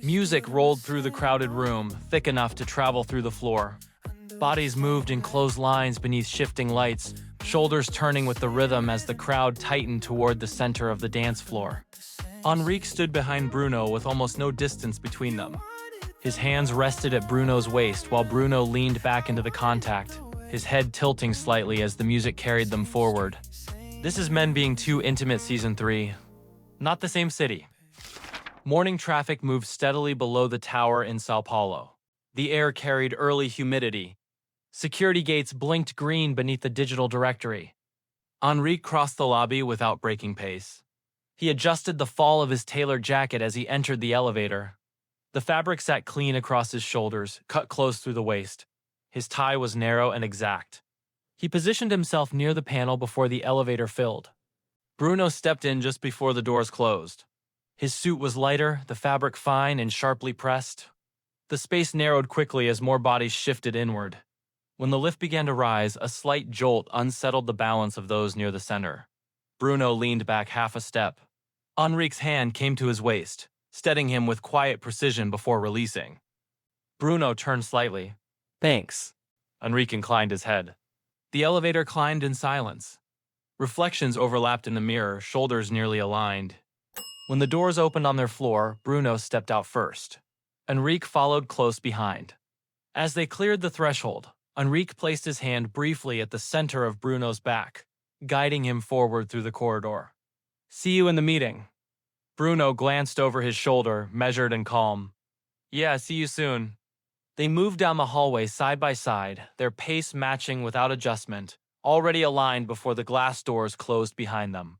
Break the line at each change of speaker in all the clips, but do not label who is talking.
Music rolled through the crowded room, thick enough to travel through the floor. Bodies moved in close lines beneath shifting lights, shoulders turning with the rhythm as the crowd tightened toward the center of the dance floor. Henrique stood behind Bruno with almost no distance between them. His hands rested at Bruno's waist while Bruno leaned back into the contact, his head tilting slightly as the music carried them forward. This is Men Being Too Intimate Season 3. Not the same city. Morning traffic moved steadily below the tower in Sao Paulo. The air carried early humidity. Security gates blinked green beneath the digital directory. Henrique crossed the lobby without breaking pace. He adjusted the fall of his tailored jacket as he entered the elevator. The fabric sat clean across his shoulders, cut close through the waist. His tie was narrow and exact. He positioned himself near the panel before the elevator filled. Bruno stepped in just before the doors closed. His suit was lighter, the fabric fine and sharply pressed. The space narrowed quickly as more bodies shifted inward. When the lift began to rise, a slight jolt unsettled the balance of those near the center. Bruno leaned back half a step. Henrique's hand came to his waist, steadying him with quiet precision before releasing. Bruno turned slightly. "Thanks." Henrique inclined his head. The elevator climbed in silence. Reflections overlapped in the mirror, shoulders nearly aligned. When the doors opened on their floor, Bruno stepped out first. Henrique followed close behind. As they cleared the threshold, Henrique placed his hand briefly at the center of Bruno's back, guiding him forward through the corridor. "See you in the meeting." Bruno glanced over his shoulder, measured and calm. "Yeah, see you soon." They moved down the hallway side by side, their pace matching without adjustment, already aligned before the glass doors closed behind them.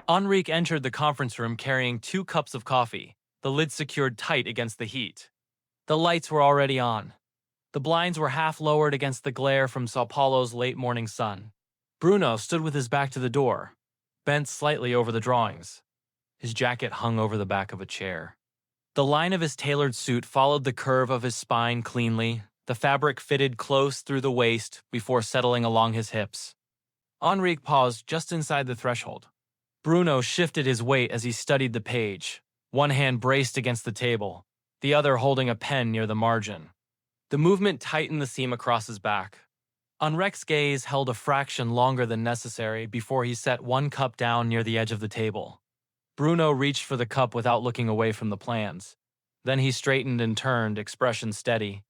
Henrique entered the conference room carrying 2 cups of coffee, the lid secured tight against the heat. The lights were already on. The blinds were half lowered against the glare from Sao Paulo's late morning sun. Bruno stood with his back to the door, bent slightly over the drawings. His jacket hung over the back of a chair. The line of his tailored suit followed the curve of his spine cleanly, the fabric fitted close through the waist before settling along his hips. Henrique paused just inside the threshold. Bruno shifted his weight as he studied the page, one hand braced against the table, the other holding a pen near the margin. The movement tightened the seam across his back. Henrique's gaze held a fraction longer than necessary before he set one cup down near the edge of the table. Bruno reached for the cup without looking away from the plans. Then he straightened and turned, expression steady.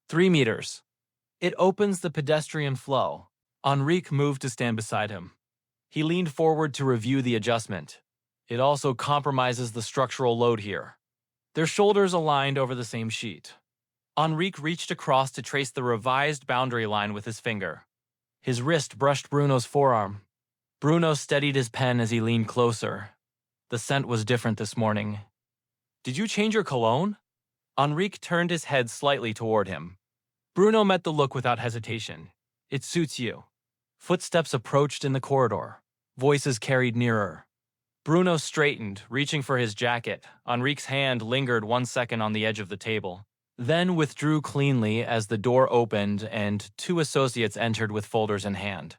3 meters. It opens the pedestrian flow. Henrique moved to stand beside him. He leaned forward to review the adjustment. It also compromises the structural load here. Their shoulders aligned over the same sheet. Henrique reached across to trace the revised boundary line with his finger. His wrist brushed Bruno's forearm. Bruno steadied his pen as he leaned closer. The scent was different this morning. "Did you change your cologne?" Henrique turned his head slightly toward him. Bruno met the look without hesitation. "It suits you." Footsteps approached in the corridor. Voices carried nearer. Bruno straightened, reaching for his jacket. Henrique's hand lingered 1 second on the edge of the table, then withdrew cleanly as the door opened and 2 associates entered with folders in hand.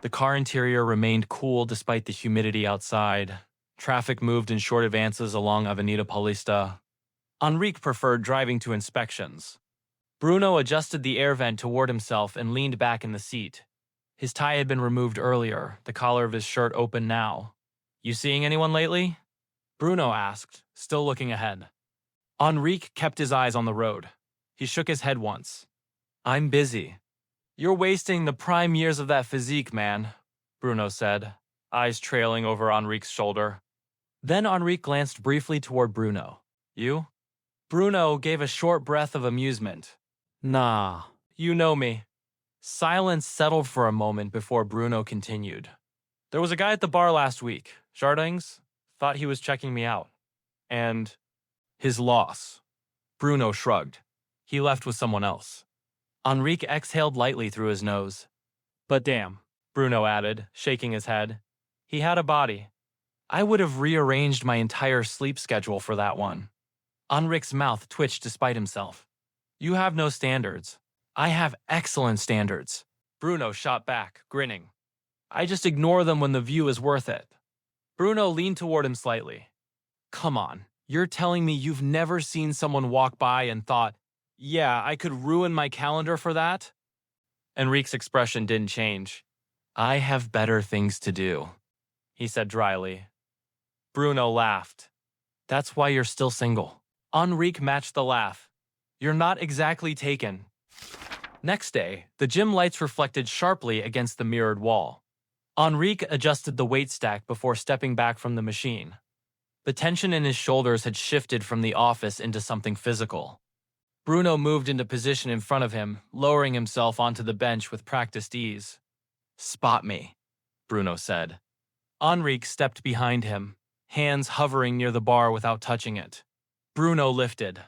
The car interior remained cool despite the humidity outside. Traffic moved in short advances along Avenida Paulista. Henrique preferred driving to inspections. Bruno adjusted the air vent toward himself and leaned back in the seat. His tie had been removed earlier, the collar of his shirt open now. "You seeing anyone lately?" Bruno asked, still looking ahead. Henrique kept his eyes on the road. He shook his head once. "I'm busy." "You're wasting the prime years of that physique, man," Bruno said, eyes trailing over Henrique's shoulder. Then Henrique glanced briefly toward Bruno. "You?" Bruno gave a short breath of amusement. "Nah, you know me." Silence settled for a moment before Bruno continued. "There was a guy at the bar last week, Jardins, thought he was checking me out. And his loss." Bruno shrugged. "He left with someone else." Henrique exhaled lightly through his nose. "But damn," Bruno added, shaking his head. "He had a body. I would have rearranged my entire sleep schedule for that one." Henrique's mouth twitched despite himself. "You have no standards. I have excellent standards." Bruno shot back, grinning. "I just ignore them when the view is worth it." Bruno leaned toward him slightly. "Come on, You're telling me you've never seen someone walk by and thought, yeah, I could ruin my calendar for that? Enrique's expression didn't change. I have better things to do, he said dryly. Bruno laughed. That's why you're still single. Enrique matched the laugh. You're not exactly taken. Next day, the gym lights reflected sharply against the mirrored wall. Enrique adjusted the weight stack before stepping back from the machine. The tension in his shoulders had shifted from the office into something physical. Bruno moved into position in front of him, lowering himself onto the bench with practiced ease. Spot me, Bruno said. Enrique stepped behind him, hands hovering near the bar without touching it. Bruno lifted.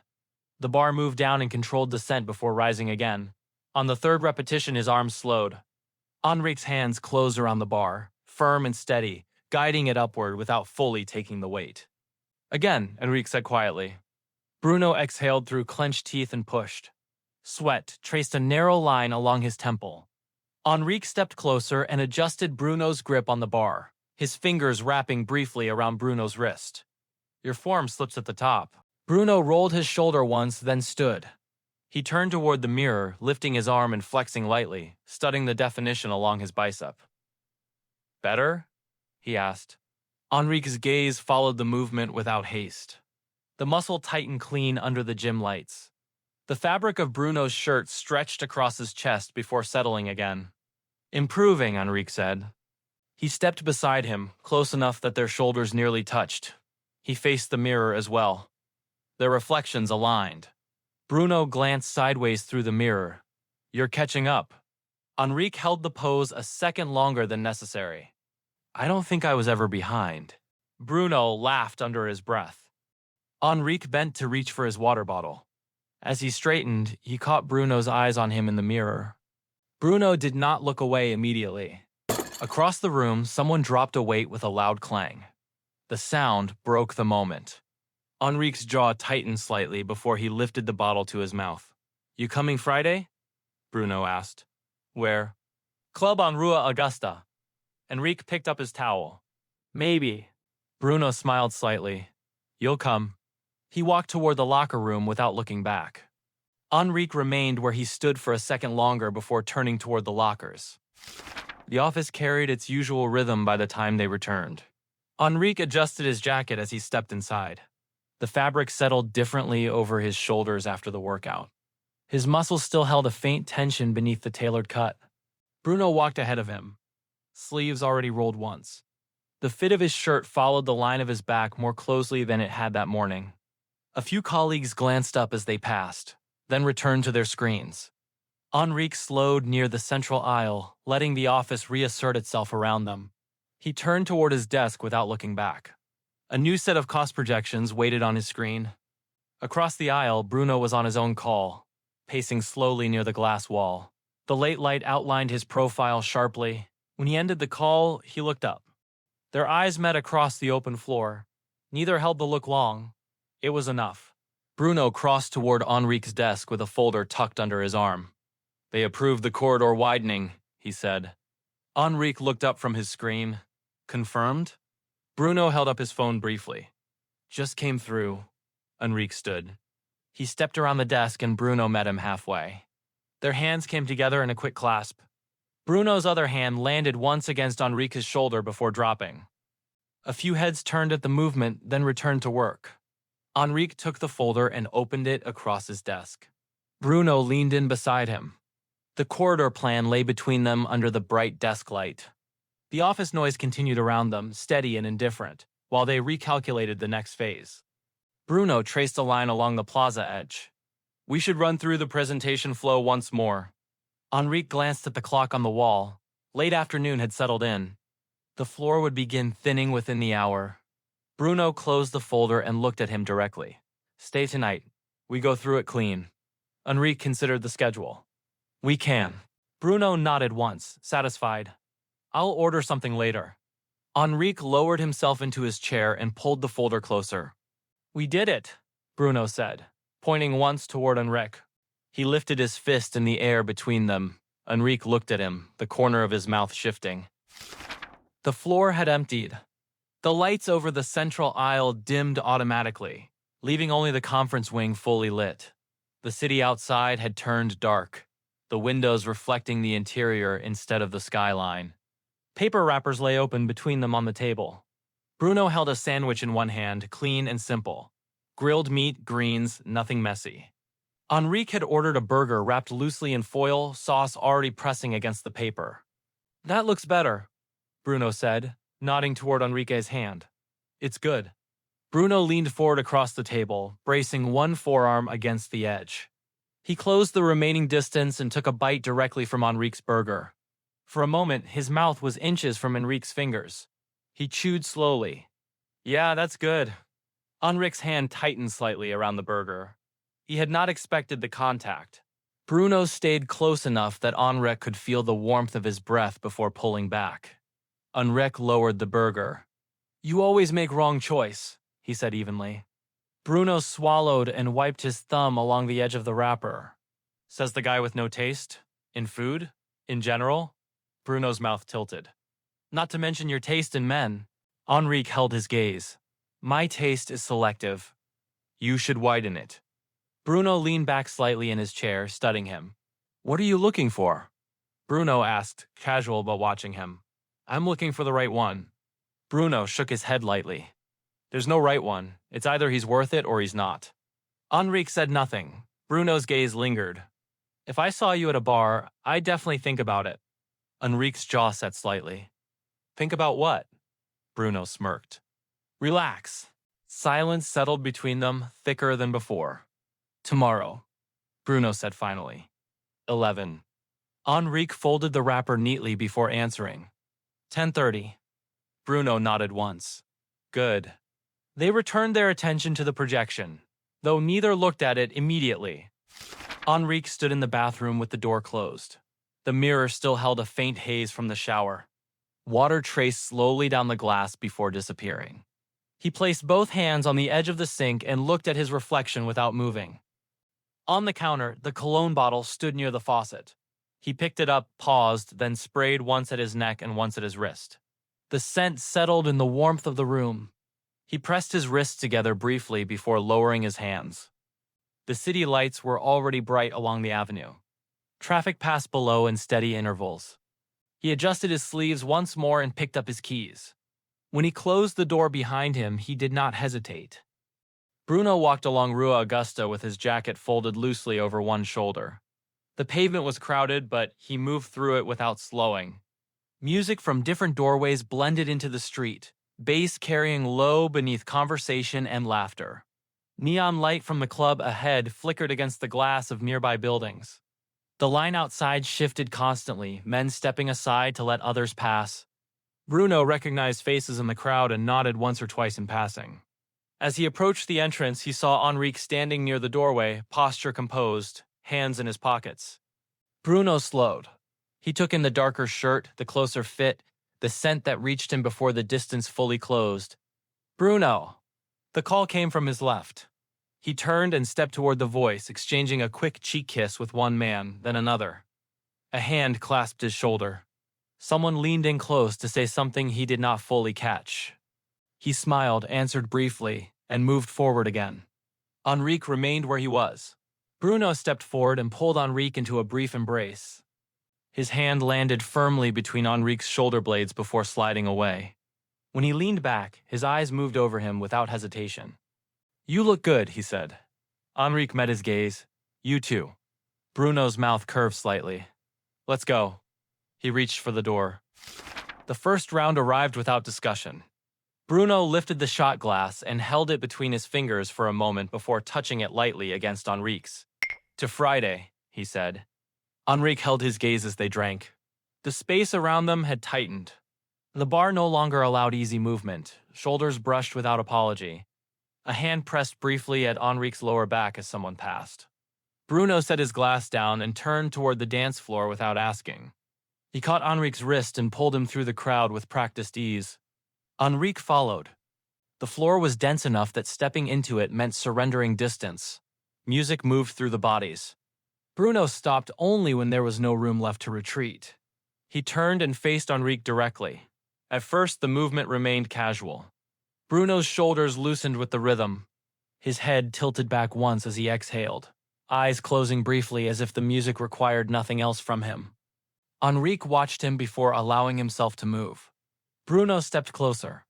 The bar moved down in controlled descent before rising again. On the third repetition, his arms slowed. Enrique's hands closed around the bar, firm and steady, guiding it upward without fully taking the weight. Again, Enrique said quietly. Bruno exhaled through clenched teeth and pushed. Sweat traced a narrow line along his temple. Enrique stepped closer and adjusted Bruno's grip on the bar, his fingers wrapping briefly around Bruno's wrist. Your form slips at the top. Bruno rolled his shoulder once, then stood. He turned toward the mirror, lifting his arm and flexing lightly, studying the definition along his bicep. Better? He asked. Enrique's gaze followed the movement without haste. The muscle tightened clean under the gym lights. The fabric of Bruno's shirt stretched across his chest before settling again. Improving, Enrique said. He stepped beside him, close enough that their shoulders nearly touched. He faced the mirror as well. Their reflections aligned. Bruno glanced sideways through the mirror. You're catching up. Enrique held the pose a second longer than necessary. I don't think I was ever behind. Bruno laughed under his breath. Enrique bent to reach for his water bottle. As he straightened, he caught Bruno's eyes on him in the mirror. Bruno did not look away immediately. Across the room, someone dropped a weight with a loud clang. The sound broke the moment. Enrique's jaw tightened slightly before he lifted the bottle to his mouth. You coming Friday? Bruno asked. Where? Club on Rua Augusta. Henrique picked up his towel. Maybe. Bruno smiled slightly. You'll come. He walked toward the locker room without looking back. Henrique remained where he stood for a second longer before turning toward the lockers. The office carried its usual rhythm by the time they returned. Henrique adjusted his jacket as he stepped inside. The fabric settled differently over his shoulders after the workout. His muscles still held a faint tension beneath the tailored cut. Bruno walked ahead of him, sleeves already rolled once. The fit of his shirt followed the line of his back more closely than it had that morning. A few colleagues glanced up as they passed, then returned to their screens. Henrique slowed near the central aisle, letting the office reassert itself around them. He turned toward his desk without looking back. A new set of cost projections waited on his screen. Across the aisle, Bruno was on his own call, pacing slowly near the glass wall. The late light outlined his profile sharply. When he ended the call, he looked up. Their eyes met across the open floor. Neither held the look long. It was enough. Bruno crossed toward Henrique's desk with a folder tucked under his arm. They approved the corridor widening, he said. Henrique looked up from his screen. Confirmed? Bruno held up his phone briefly. Just came through. Henrique stood. He stepped around the desk and Bruno met him halfway. Their hands came together in a quick clasp. Bruno's other hand landed once against Henrique's shoulder before dropping. A few heads turned at the movement, then returned to work. Henrique took the folder and opened it across his desk. Bruno leaned in beside him. The corridor plan lay between them under the bright desk light. The office noise continued around them, steady and indifferent, while they recalculated the next phase. Bruno traced a line along the plaza edge. We should run through the presentation flow once more. Henrique glanced at the clock on the wall. Late afternoon had settled in. The floor would begin thinning within the hour. Bruno closed the folder and looked at him directly. Stay tonight. We go through it clean. Henrique considered the schedule. We can. Bruno nodded once, satisfied. I'll order something later. Henrique lowered himself into his chair and pulled the folder closer. We did it, Bruno said, pointing once toward Henrique. He lifted his fist in the air between them. Henrique looked at him, the corner of his mouth shifting. The floor had emptied. The lights over the central aisle dimmed automatically. leaving only the conference wing fully lit. The city outside had turned dark, the windows reflecting the interior instead of the skyline. Paper wrappers lay open between them on the table. Bruno held a sandwich in one hand, clean and simple. Grilled meat, greens, nothing messy. Henrique had ordered a burger wrapped loosely in foil, sauce already pressing against the paper. "That looks better," Bruno said, nodding toward Henrique's hand. "It's good." Bruno leaned forward across the table, bracing one forearm against the edge. He closed the remaining distance and took a bite directly from Henrique's burger. For a moment, his mouth was inches from Henrique's fingers. He chewed slowly. "Yeah, that's good." Henrique's hand tightened slightly around the burger. He had not expected the contact. Bruno stayed close enough that Henrique could feel the warmth of his breath before pulling back. Henrique lowered the burger. "You always make wrong choice," he said evenly. Bruno swallowed and wiped his thumb along the edge of the wrapper. "Says the guy with no taste? In food? In general?" Bruno's mouth tilted. "Not to mention your taste in men." Henrique held his gaze. "My taste is selective. You should widen it." Bruno leaned back slightly in his chair, studying him. "What are you looking for?" Bruno asked, casual but watching him. "I'm looking for the right one." Bruno shook his head lightly. "There's no right one. It's either he's worth it or he's not." Henrique said nothing. Bruno's gaze lingered. "If I saw you at a bar, I'd definitely think about it." Henrique's jaw set slightly. "Think about what?" Bruno smirked. "Relax." Silence settled between them, thicker than before. "Tomorrow," Bruno said finally. 11. Henrique folded the wrapper neatly before answering. 10:30. Bruno nodded once. "Good." They returned their attention to the projection, though neither looked at it immediately. Henrique stood in the bathroom with the door closed. The mirror still held a faint haze from the shower. Water traced slowly down the glass before disappearing. He placed both hands on the edge of the sink and looked at his reflection without moving. On the counter, the cologne bottle stood near the faucet. He picked it up, paused, then sprayed once at his neck and once at his wrist. The scent settled in the warmth of the room. He pressed his wrists together briefly before lowering his hands. The city lights were already bright along the avenue. Traffic passed below in steady intervals. He adjusted his sleeves once more and picked up his keys. When he closed the door behind him, he did not hesitate. Bruno walked along Rue Augusta with his jacket folded loosely over one shoulder. The pavement was crowded, but he moved through it without slowing. Music from different doorways blended into the street, bass carrying low beneath conversation and laughter. Neon light from the club ahead flickered against the glass of nearby buildings. The line outside shifted constantly, men stepping aside to let others pass. Bruno recognized faces in the crowd and nodded once or twice in passing. As he approached the entrance, he saw Henrique standing near the doorway, posture composed, hands in his pockets. Bruno slowed. He took in the darker shirt, the closer fit, the scent that reached him before the distance fully closed. "Bruno!" The call came from his left. He turned and stepped toward the voice, exchanging a quick cheek kiss with one man, then another. A hand clasped his shoulder. Someone leaned in close to say something he did not fully catch. He smiled, answered briefly, and moved forward again. Henrique remained where he was. Bruno stepped forward and pulled Henrique into a brief embrace. His hand landed firmly between Henrique's shoulder blades before sliding away. When he leaned back, his eyes moved over him without hesitation. "You look good," he said. Henrique met his gaze. "You too." Bruno's mouth curved slightly. "Let's go." He reached for the door. The first round arrived without discussion. Bruno lifted the shot glass and held it between his fingers for a moment before touching it lightly against Henrique's. "To Friday," he said. Henrique held his gaze as they drank. The space around them had tightened. The bar no longer allowed easy movement, shoulders brushed without apology. A hand pressed briefly at Henrique's lower back as someone passed. Bruno set his glass down and turned toward the dance floor without asking. He caught Henrique's wrist and pulled him through the crowd with practiced ease. Henrique followed. The floor was dense enough that stepping into it meant surrendering distance. Music moved through the bodies. Bruno stopped only when there was no room left to retreat. He turned and faced Henrique directly. At first, the movement remained casual. Bruno's shoulders loosened with the rhythm. His head tilted back once as he exhaled, eyes closing briefly as if the music required nothing else from him. Henrique watched him before allowing himself to move. Bruno stepped closer.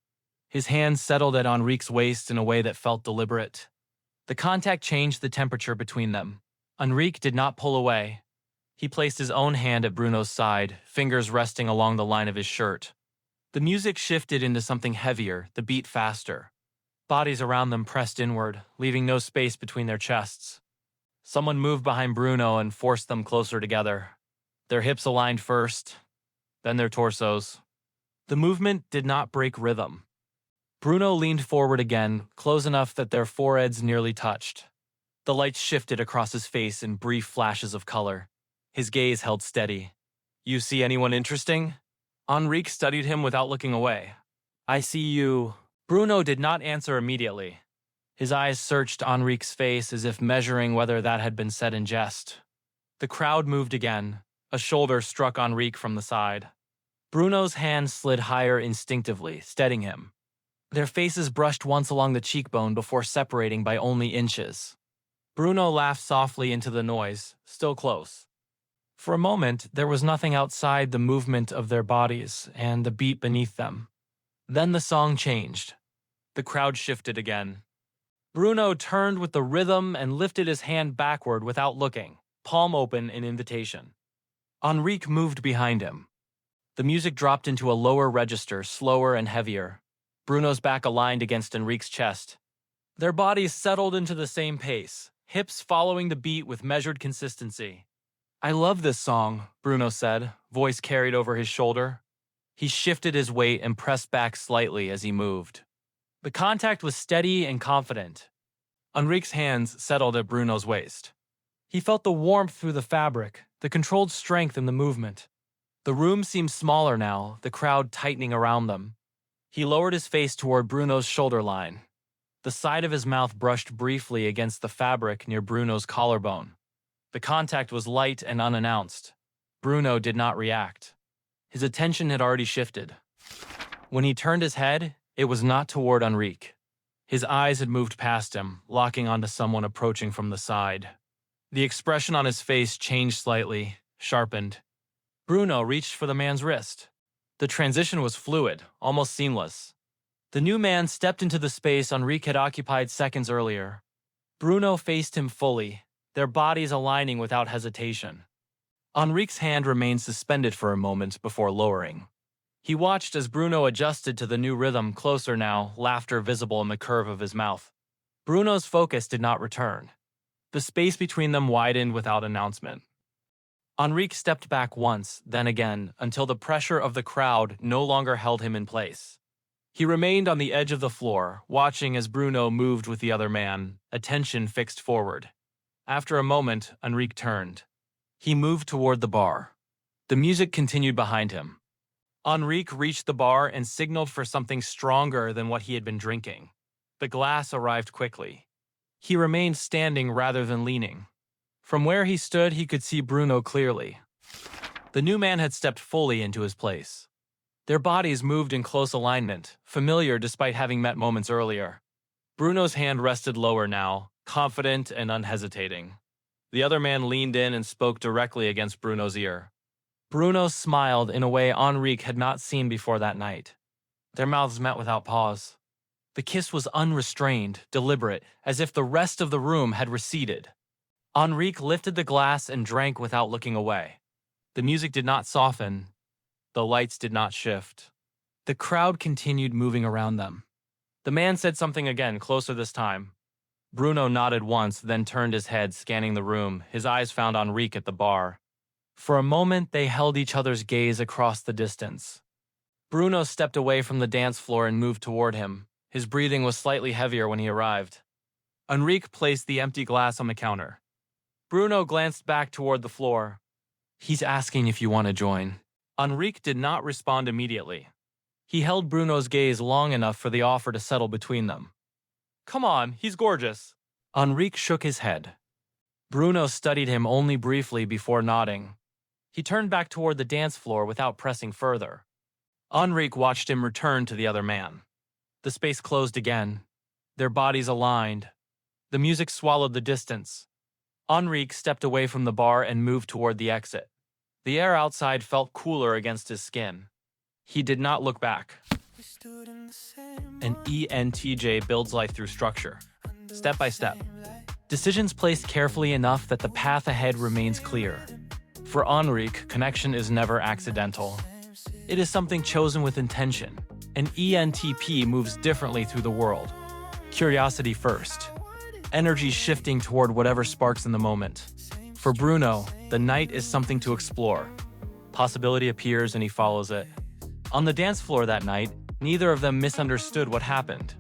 His hands settled at Henrique's waist in a way that felt deliberate. The contact changed the temperature between them. Henrique did not pull away. He placed his own hand at Bruno's side, fingers resting along the line of his shirt. The music shifted into something heavier, the beat faster. Bodies around them pressed inward, leaving no space between their chests. Someone moved behind Bruno and forced them closer together. Their hips aligned first, then their torsos. The movement did not break rhythm. Bruno leaned forward again, close enough that their foreheads nearly touched. The lights shifted across his face in brief flashes of color. His gaze held steady. "You see anyone interesting?" Henrique studied him without looking away. "I see you." Bruno did not answer immediately. His eyes searched Henrique's face as if measuring whether that had been said in jest. The crowd moved again. A shoulder struck Henrique from the side. Bruno's hand slid higher instinctively, steadying him. Their faces brushed once along the cheekbone before separating by only inches. Bruno laughed softly into the noise, still close. For a moment, there was nothing outside the movement of their bodies and the beat beneath them. Then the song changed. The crowd shifted again. Bruno turned with the rhythm and lifted his hand backward without looking, palm open in invitation. Henrique moved behind him. The music dropped into a lower register, slower and heavier. Bruno's back aligned against Henrique's chest. Their bodies settled into the same pace, hips following the beat with measured consistency. "I love this song," Bruno said, voice carried over his shoulder. He shifted his weight and pressed back slightly as he moved. The contact was steady and confident. Henrique's hands settled at Bruno's waist. He felt the warmth through the fabric, the controlled strength in the movement. The room seemed smaller now, the crowd tightening around them. He lowered his face toward Bruno's shoulder line. The side of his mouth brushed briefly against the fabric near Bruno's collarbone. The contact was light and unannounced. Bruno did not react. His attention had already shifted. When he turned his head, it was not toward Henrique. His eyes had moved past him, locking onto someone approaching from the side. The expression on his face changed slightly, sharpened. Bruno reached for the man's wrist. The transition was fluid, almost seamless. The new man stepped into the space Henrique had occupied seconds earlier. Bruno faced him fully, their bodies aligning without hesitation. Henrique's hand remained suspended for a moment before lowering. He watched as Bruno adjusted to the new rhythm, closer now, laughter visible in the curve of his mouth. Bruno's focus did not return. The space between them widened without announcement. Henrique stepped back once, then again, until the pressure of the crowd no longer held him in place. He remained on the edge of the floor, watching as Bruno moved with the other man, attention fixed forward. After a moment, Henrique turned. He moved toward the bar. The music continued behind him. Henrique reached the bar and signaled for something stronger than what he had been drinking. The glass arrived quickly. He remained standing rather than leaning. From where he stood, he could see Bruno clearly. The new man had stepped fully into his place. Their bodies moved in close alignment, familiar despite having met moments earlier. Bruno's hand rested lower now, confident and unhesitating. The other man leaned in and spoke directly against Bruno's ear. Bruno smiled in a way Henrique had not seen before that night. Their mouths met without pause. The kiss was unrestrained, deliberate, as if the rest of the room had receded. Henrique lifted the glass and drank without looking away. The music did not soften. The lights did not shift. The crowd continued moving around them. The man said something again, closer this time. Bruno nodded once, then turned his head, scanning the room. His eyes found Henrique at the bar. For a moment, they held each other's gaze across the distance. Bruno stepped away from the dance floor and moved toward him. His breathing was slightly heavier when he arrived. Henrique placed the empty glass on the counter. Bruno glanced back toward the floor. "He's asking if you want to join." Henrique did not respond immediately. He held Bruno's gaze long enough for the offer to settle between them. "Come on, he's gorgeous." Henrique shook his head. Bruno studied him only briefly before nodding. He turned back toward the dance floor without pressing further. Henrique watched him return to the other man. The space closed again. Their bodies aligned. The music swallowed the distance. Henrique stepped away from the bar and moved toward the exit. The air outside felt cooler against his skin. He did not look back. An ENTJ builds life through structure, step by step. Decisions placed carefully enough that the path ahead remains clear. For Henrique, connection is never accidental. It is something chosen with intention. An ENTP moves differently through the world. Curiosity first. Energy shifting toward whatever sparks in the moment. For Bruno, the night is something to explore. Possibility appears and he follows it. On the dance floor that night, neither of them misunderstood what happened.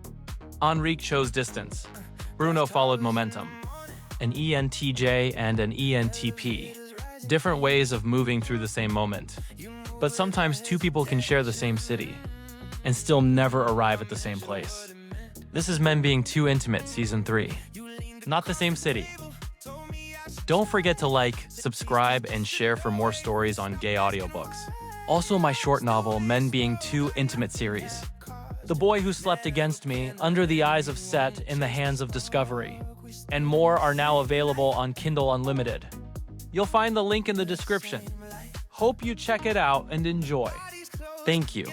Henrique chose distance. Bruno followed momentum. An ENTJ and an ENTP. Different ways of moving through the same moment. But sometimes two people can share the same city and still never arrive at the same place. This is Men Being Too Intimate, Season 3. Not the same city. Don't forget to like, subscribe, and share for more stories on gay audiobooks. Also my short novel, Men Being Too Intimate series. The Boy Who Slept Against Me, Under the Eyes of Set, In the Hands of Discovery. And more are now available on Kindle Unlimited. You'll find the link in the description. Hope you check it out and enjoy. Thank you.